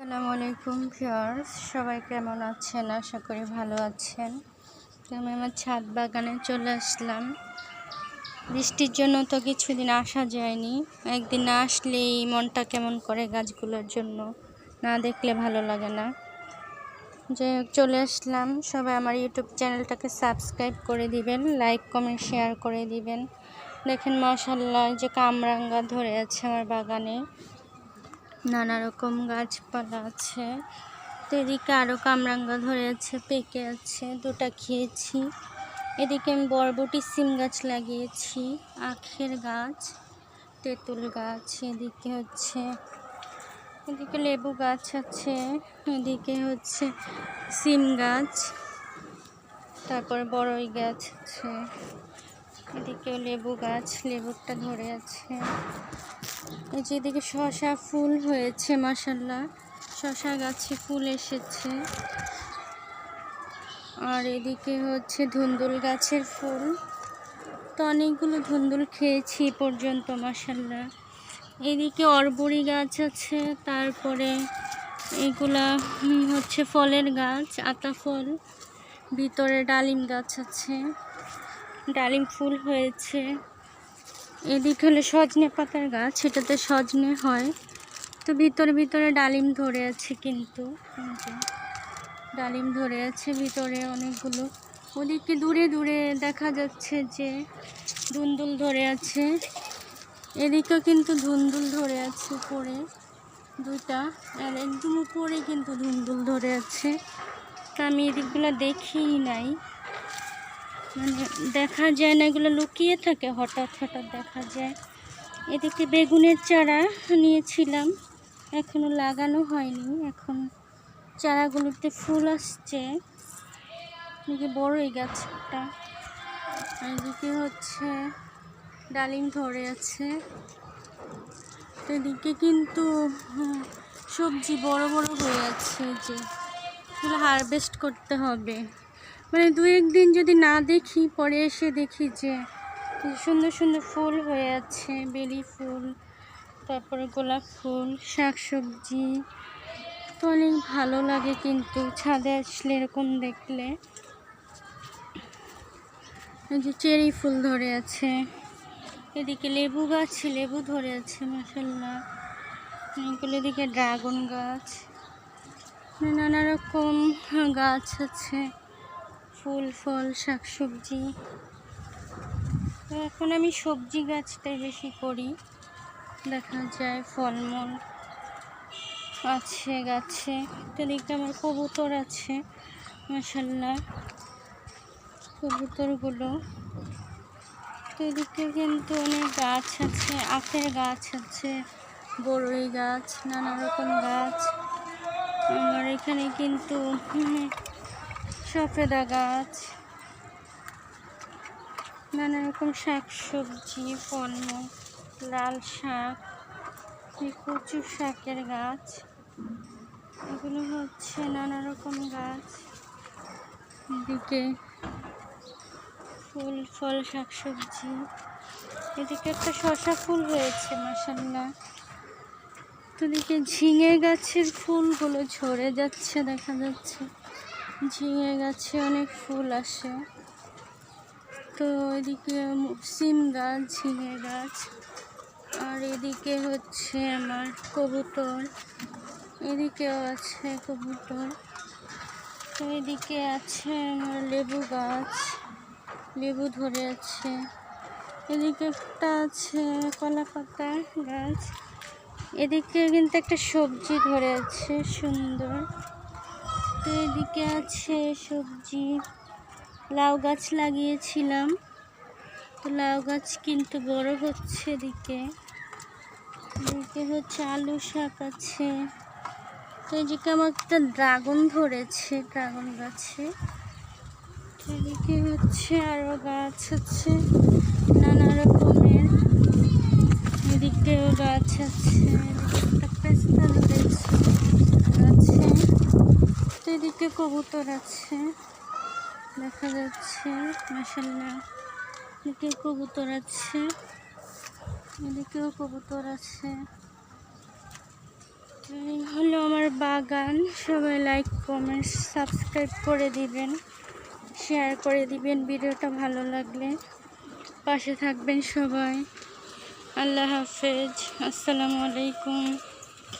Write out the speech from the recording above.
আসসালামু আলাইকুম ভিউয়ার্স, সবাই কেমন আছেন? আশা করি ভালো আছেন। তো আমি আমার ছাদ বাগানে চলে আসলাম। বৃষ্টির জন্য তো কিছুদিন আসা যায়নি। একদিন না আসলেই মনটা কেমন করে গাছগুলোর জন্য, না দেখলে ভালো লাগে না। যাই হোক, চলে আসলাম। সবাই আমার ইউটিউব চ্যানেলটাকে সাবস্ক্রাইব করে দিবেন, লাইক কমেন্ট শেয়ার করে দিবেন। দেখেন মাশাআল্লাহ, যে কামরাঙ্গা ধরে আছে আমার বাগানে, নানা রকম গাছপালা আছে। তো এদিকে আরও কামরাঙ্গা ধরে আছে, পেকে আছে, দুটা খেয়েছি। এদিকে আমি বরবটি সিম গাছ লাগিয়েছি, আখের গাছ, তেঁতুল গাছ, এদিকে লেবু গাছ আছে, এদিকে হচ্ছে সিম গাছ, তারপর বড়ই গাছ আছে, এদিকে লেবু গাছ, লেবুটা ধরে আছে। এই যে এদিকে শসা ফুল হয়েছে মাশাআল্লাহ, শসা গাছে ফুল এসেছে। আর এদিকে হচ্ছে ধুন্দুল গাছের ফুল। তো অনেকগুলো ধুন্দুল খেয়েছি পর্যন্ত মাশাআল্লাহ। এদিকে অর্বরী গাছ আছে, তারপরে এগুলা হচ্ছে ফলের গাছ, আতা ফল। ভিতরে ডালিম গাছ আছে, ডালিম ফুল হয়েছে। এদিকে হলো সজনে পাতার গাছ, এটাতে সজনে হয়। তো ভিতরে ডালিম ধরে আছে, কিন্তু ডালিম ধরে আছে ভিতরে অনেকগুলো। ওদিকে দূরে দেখা যাচ্ছে যে ধুন্দুল ধরে আছে। এদিকেও কিন্তু ধুন্দুল ধরে আছে উপরে দুইটা, আর একদম উপরে কিন্তু ধুন্দুল ধরে আছে। তা আমি এদিকগুলো দেখিই নাই, মানে দেখা যায় না, এগুলো লুকিয়ে থাকে, হঠাৎ দেখা যায়। এদিকে বেগুনের চারা নিয়েছিলাম, এখনো লাগানো হয়নি। এখন চারাগুলোতে ফুল আসছে। এদিকে বড়ই গাছটা, এদিকে হচ্ছে ডালিম ধরে আছে। এদিকে কিন্তু সবজি বড় হয়ে আছে, যে এগুলো হারভেস্ট করতে হবে। মানে দু একদিন যদি না দেখি, পরে এসে দেখি যে সুন্দর ফুল হয়ে আছে, বেলি ফুল, তারপরে গোলাপ ফুল, শাকসবজি। তো অনেক ভালো লাগে কিন্তু ছাদে আসলে এরকম দেখলে। এই যে চেরি ফুল ধরে আছে। এদিকে লেবু গাছ, লেবু ধরে আছে মাশাআল্লাহ। এগুলো এদিকে ড্রাগন গাছ, নানা রকম গাছ আছে, ফুল ফল শাকসবজি। তো এখন আমি সবজি গাছটাই বেশি করি, দেখা যায় ফলমূল আছে গাছে। তো এদিকে আমার কবুতর আছে মাশাআল্লাহ, কবুতরগুলো। তো এদিকে কিন্তু অনেক গাছ আছে, আখের গাছ আছে, বড়ই গাছ, নানা রকম গাছ। আমার এখানে কিন্তু সফেদা গাছ, নানা রকম শাকসবজি, ফলমূল, লাল শাক, কচু শাকের গাছ, এগুলো হচ্ছে নানা রকম গাছ। এদিকে ফুল ফল শাকসবজি। এদিকে একটা শসা ফুল হয়েছে মাশাআল্লাহ। তো এদিকে ঝিঙে গাছের ফুলগুলো ঝরে যাচ্ছে, দেখা যাচ্ছে ঝিঙে গাছে অনেক ফুল আসে। তো এদিকে সিম গাছ, ঝিঙে গাছ। আর এদিকে হচ্ছে আমার কবুতর, এদিকেও আছে কবুতর। তো এদিকে আছে আমার লেবু গাছ, লেবু ধরে আছে। এদিকে একটা আছে কলা পাতা গাছ। এদিকে কিন্তু একটা সবজি ধরে আছে সুন্দর। তো এদিকে আছে সবজি, লাউ গাছ লাগিয়েছিলাম, তো লাউ গাছ কিন্তু বড় হচ্ছে। এদিকে হচ্ছে আলু শাক আছে। তো এদিকে আমার একটা ড্রাগন ধরেছে, ড্রাগন গাছে। এদিকে হচ্ছে আরো গাছ আছে নানা রকমের, এদিকেও গাছ আছে, একটা পেস্তা ধরেছে গাছে। তো এদিকে কবুতর আছে দেখা যাচ্ছে মাশাআল্লাহ, এদিকে কবুতর আছে, এদিকেও কবুতর আছে। এই হলো আমার বাগান। সবাই লাইক কমেন্ট সাবস্ক্রাইব করে দিবেন, শেয়ার করে দিবেন ভিডিওটা ভালো লাগলে। পাশে থাকবেন সবাই। আল্লাহ হাফেজ, আসসালামু আলাইকুম।